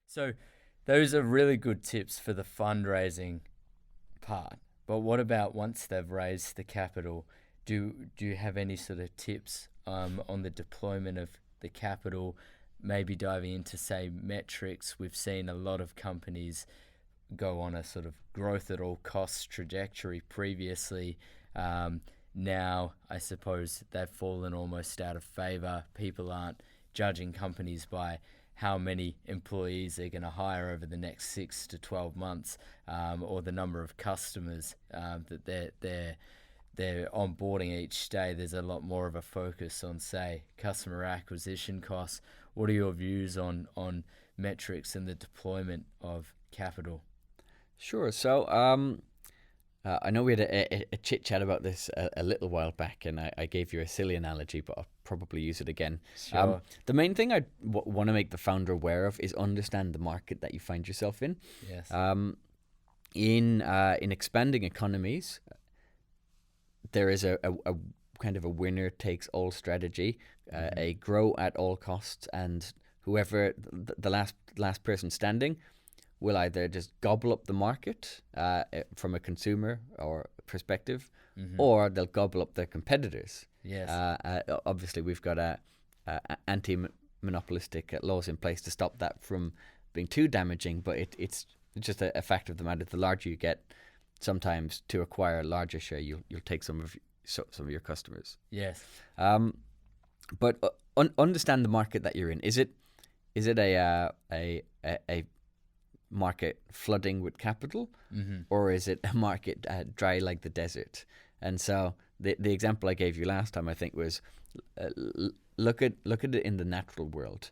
So those are really good tips for the fundraising part. But what about once they've raised the capital? Do you have any sort of tips on the deployment of the capital? Maybe diving into, say, metrics. We've seen a lot of companies go on a sort of growth at all costs trajectory previously. Now, I suppose they've fallen almost out of favor. People aren't judging companies by how many employees they're going to hire over the next 6 to 12 months, or the number of customers that they're onboarding each day. There's a lot more of a focus on, say, customer acquisition costs. What are your views on metrics and the deployment of capital? Sure. So I know we had a chit chat about this a little while back, and I gave you a silly analogy, but I'll probably use it again. Sure. The main thing I want to make the founder aware of is understand the market that you find yourself in. Yes. In expanding economies, there is a kind of a winner takes all strategy, a grow at all costs, and whoever the last person standing will either just gobble up the market from a consumer or perspective, or they'll gobble up their competitors. Yes. Obviously, we've got anti-monopolistic laws in place to stop that from being too damaging, but it's just a fact of the matter. The larger you get, sometimes to acquire a larger share, you'll take some of your customers. Yes. But understand the market that you're in. Is it a market flooding with capital, or is it a market dry like the desert? And so the example I gave you last time, I think, was look at it in the natural world.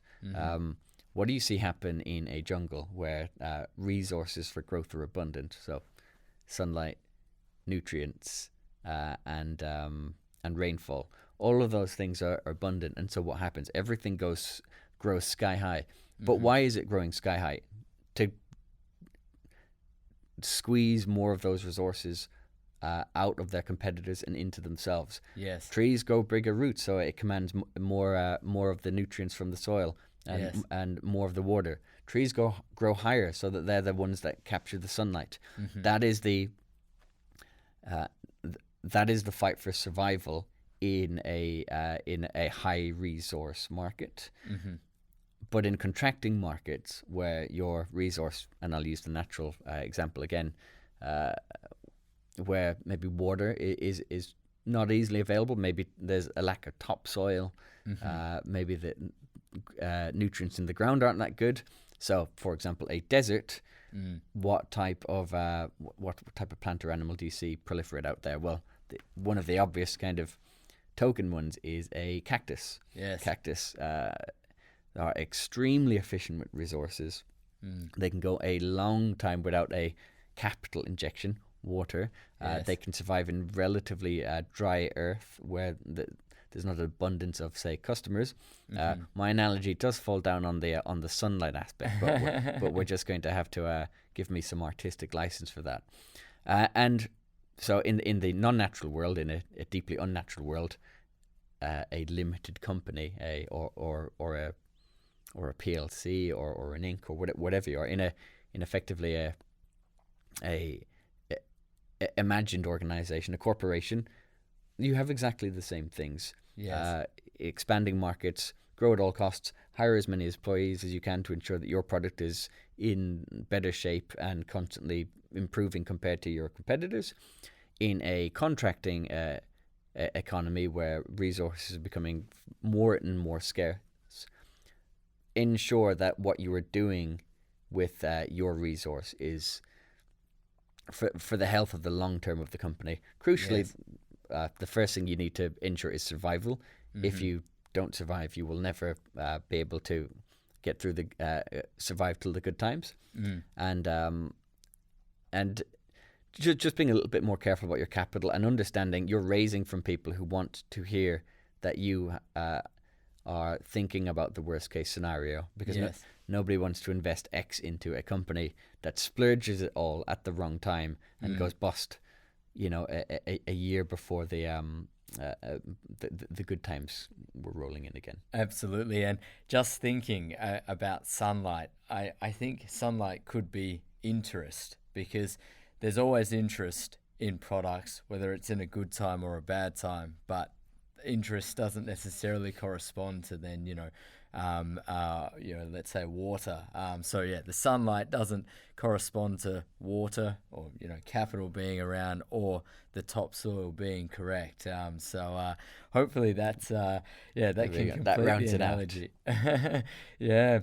What do you see happen in a jungle where resources for growth are abundant? So sunlight, nutrients, and rainfall. All of those things are abundant, and so what happens? Everything grows sky high. But why is it growing sky high? To squeeze more of those resources out of their competitors and into themselves. Yes. Trees grow bigger roots, so it commands more of the nutrients from the soil and more of the water. Trees grow higher, so that they're the ones that capture the sunlight. That is the fight for survival in a high resource market. But in contracting markets where your resource, and I'll use the natural example again, where maybe water is not easily available, maybe there's a lack of topsoil, maybe the nutrients in the ground aren't that good. So, for example, a desert, what type of plant or animal do you see proliferate out there? Well, one of the obvious kind of token ones is a cactus. Yes. Cactus are extremely efficient with resources. They can go a long time without a capital injection, water. They can survive in relatively dry earth where there's not an abundance of, say, customers. My analogy does fall down on the sunlight aspect, but we're just going to have to give me some artistic license for that. And so in the non-natural world, in a deeply unnatural world, a limited company, or a PLC or an Inc. or whatever you are in effectively a imagined organization, a corporation, you have exactly the same things. Yes. Expanding markets, grow at all costs, hire as many employees as you can to ensure that your product is in better shape and constantly improving compared to your competitors. In a contracting economy where resources are becoming more and more scarce, ensure that what you are doing with your resource is for the health of the long term of the company. Crucially, the first thing you need to ensure is survival. If you don't survive, you will never be able to get through survive till the good times. And just being a little bit more careful about your capital and understanding you're raising from people who want to hear that you are thinking about the worst case scenario, because nobody wants to invest X into a company that splurges it all at the wrong time and goes bust, a year before the the good times were rolling in again. Absolutely. And just thinking about sunlight, I think sunlight could be interest, because there's always interest in products, whether it's in a good time or a bad time, but interest doesn't necessarily correspond to then, let's say water. So yeah, the sunlight doesn't correspond to water, or capital being around, or the topsoil being correct. So hopefully that's that can complete that rounds the analogy. Yeah.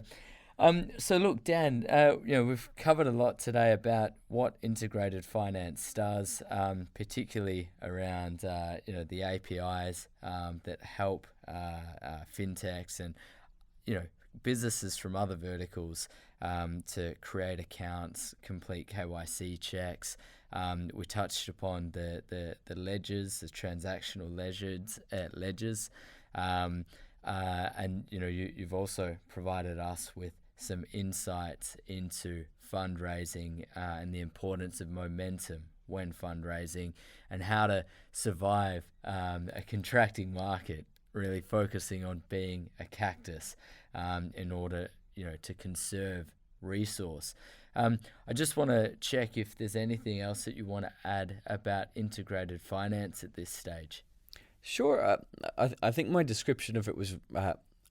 So look, Dan, we've covered a lot today about what integrated finance does, particularly around the APIs that help fintechs and businesses from other verticals to create accounts, complete KYC checks. We touched upon the ledgers, the transactional ledgers, and you've also provided us with some insights into fundraising and the importance of momentum when fundraising, and how to survive a contracting market, really focusing on being a cactus in order to conserve resource. I just want to check if there's anything else that you want to add about integrated finance at this stage. Sure. I think my description of it was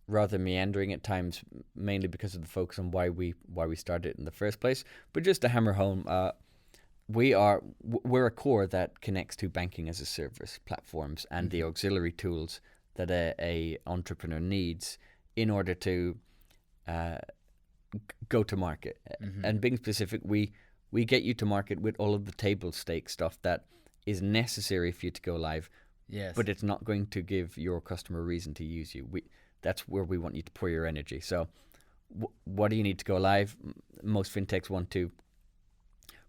rather meandering at times, mainly because of the focus on why we started it in the first place. But just to hammer home, we're a core that connects to banking as a service platforms and the auxiliary tools that a entrepreneur needs in order to go to market. And being specific, we get you to market with all of the table stakes stuff that is necessary for you to go live. Yes. But it's not going to give your customer a reason to use you. That's where we want you to pour your energy. So what do you need to go live? Most fintechs want to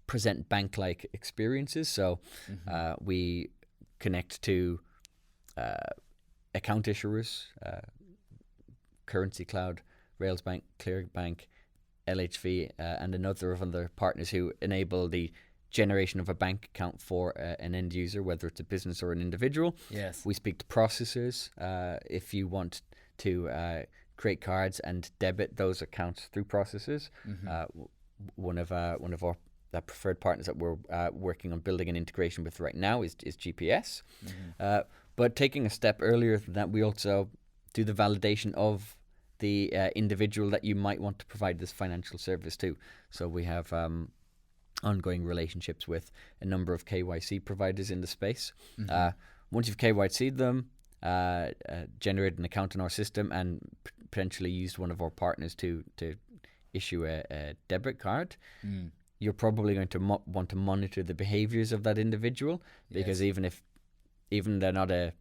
present bank-like experiences. So we connect to account issuers, Currency Cloud, Railsbank, Clearbank, LHV, and another of other partners who enable the generation of a bank account for an end user, whether it's a business or an individual. Yes. We speak to processors if you want to create cards and debit those accounts through processors. One of our preferred partners that we're working on building an integration with right now is GPS. But taking a step earlier than that, we also do the validation of the individual that you might want to provide this financial service to. So we have ongoing relationships with a number of KYC providers in the space. Once you've KYC'd them, generate an account in our system, and potentially used one of our partners to issue a debit card, you're probably going to want to monitor the behaviors of that individual, because even they're not a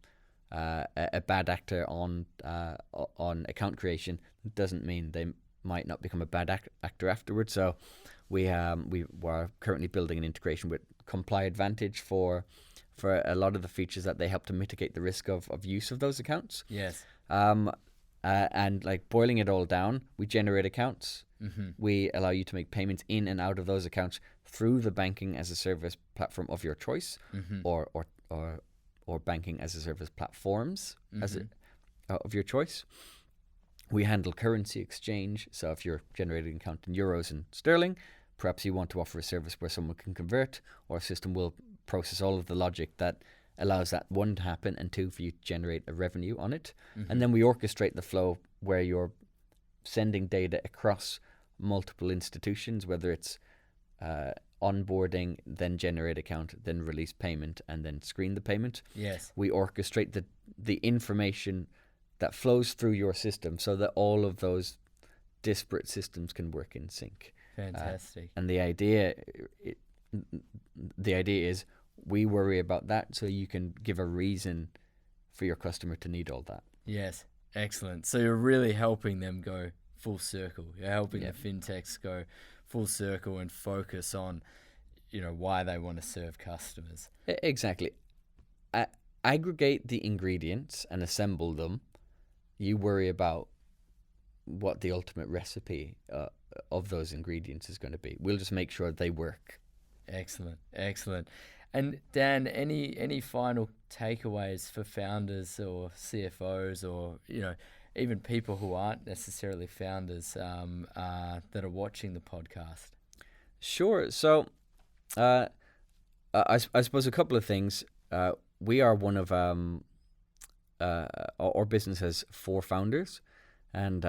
bad actor on account creation, it doesn't mean they might not become a bad actor afterwards. So we are currently building an integration with Comply Advantage for a lot of the features that they help to mitigate the risk of use of those accounts. Yes. And like boiling it all down, we generate accounts. We allow you to make payments in and out of those accounts through the banking as a service platform of your choice, or banking as a service platforms of your choice. We handle currency exchange. So if you're generating an account in euros and sterling, perhaps you want to offer a service where someone can convert, or a system will process all of the logic that allows that, one, to happen, and two, for you to generate a revenue on it. And then we orchestrate the flow where you're sending data across multiple institutions, whether it's onboarding, then generate account, then release payment, and then screen the payment. Yes. We orchestrate the information that flows through your system so that all of those disparate systems can work in sync. Fantastic. And the idea is we worry about that so you can give a reason for your customer to need all that. Yes. Excellent. So you're really helping them go full circle. You're helping the fintechs go full circle and focus on, why they want to serve customers. Exactly. Aggregate the ingredients and assemble them. You worry about what the ultimate recipe of those ingredients is going to be. We'll just make sure they work. Excellent. Excellent. And Dan, any final takeaways for founders or CFOs, or even people who aren't necessarily founders that are watching the podcast? Sure. So, I suppose a couple of things. We are one of our business has 4 founders, and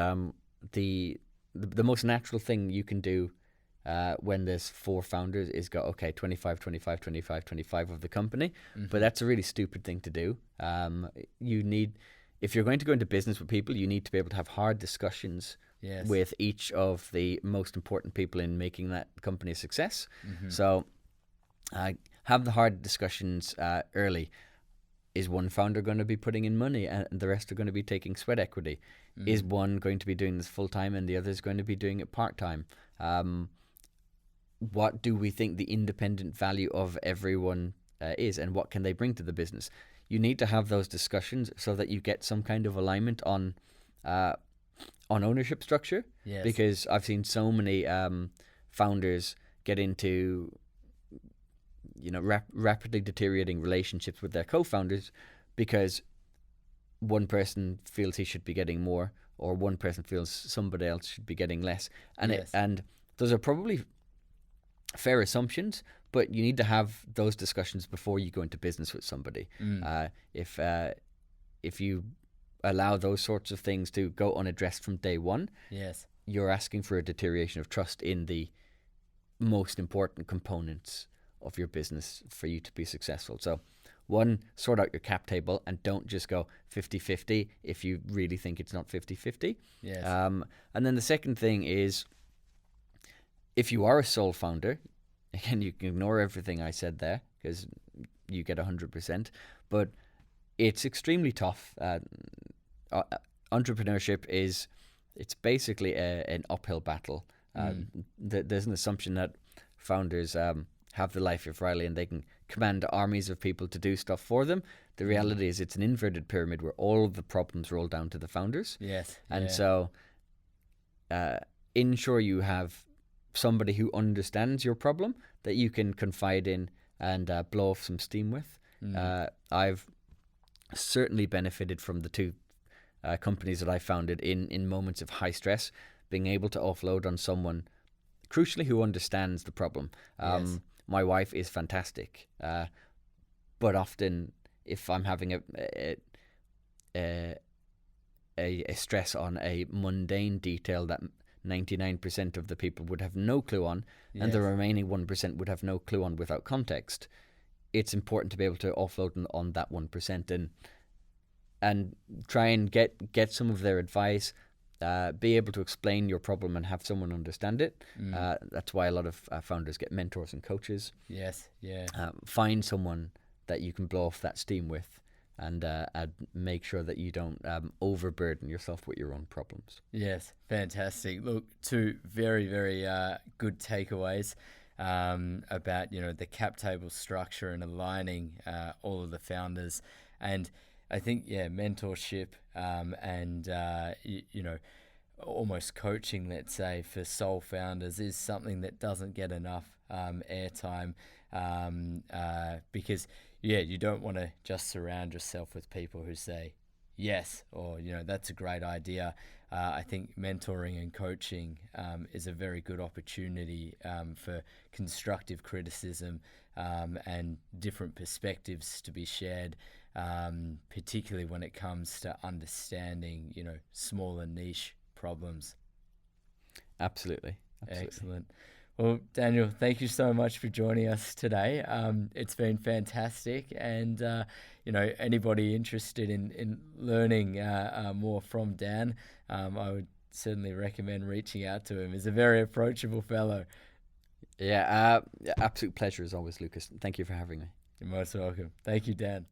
the most natural thing you can do when there's 4 founders is go, okay, 25, 25, 25, 25 of the company. Mm-hmm. But that's a really stupid thing to do. If you're going to go into business with people, you need to be able to have hard discussions with each of the most important people in making that company a success. Mm-hmm. So have the hard discussions early. Is one founder going to be putting in money and the rest are going to be taking sweat equity? Mm. Is one going to be doing this full time and the other is going to be doing it part time? What do we think the independent value of everyone is, and what can they bring to the business? You need to have those discussions so that you get some kind of alignment on ownership structure. Yes. Because I've seen so many founders get into rapidly deteriorating relationships with their co-founders because one person feels he should be getting more, or one person feels somebody else should be getting less, and those are probably fair assumptions, but you need to have those discussions before you go into business with somebody. If you allow those sorts of things to go unaddressed from day one, you're asking for a deterioration of trust in the most important components of your business for you to be successful. So one, sort out your cap table and don't just go 50-50 if you really think it's not 50-50. Yes. And then the second thing is, if you are a sole founder, again, you can ignore everything I said there because you get 100%, but it's extremely tough. Entrepreneurship it's basically an uphill battle. There's an assumption that founders have the life of Riley and they can command armies of people to do stuff for them. The reality is it's an inverted pyramid where all of the problems roll down to the founders. Yes. And so ensure you have somebody who understands your problem that you can confide in and blow off some steam with. I've certainly benefited from the 2 companies that I founded in moments of high stress, being able to offload on someone crucially who understands the problem. My wife is fantastic, but often if I'm having a stress on a mundane detail that 99% of the people would have no clue on, and the remaining 1% would have no clue on without context, it's important to be able to offload on that 1% and try and get some of their advice. Be able to explain your problem and have someone understand it. That's why a lot of founders get mentors and coaches. Yes, yeah. Find someone that you can blow off that steam with, and make sure that you don't overburden yourself with your own problems. Yes, fantastic. Look, 2 very, very good takeaways about the cap table structure and aligning all of the founders. And I think, mentorship and, almost coaching, let's say, for sole founders is something that doesn't get enough airtime because, you don't want to just surround yourself with people who say yes, or, that's a great idea. I think mentoring and coaching is a very good opportunity for constructive criticism and different perspectives to be shared. Particularly when it comes to understanding, smaller niche problems. Absolutely. Excellent. Well, Daniel, thank you so much for joining us today. It's been fantastic, and anybody interested in learning more from Dan, I would certainly recommend reaching out to him. He's a very approachable fellow. Yeah, absolute pleasure as always, Lucas. Thank you for having me. You're most welcome. Thank you, Dan.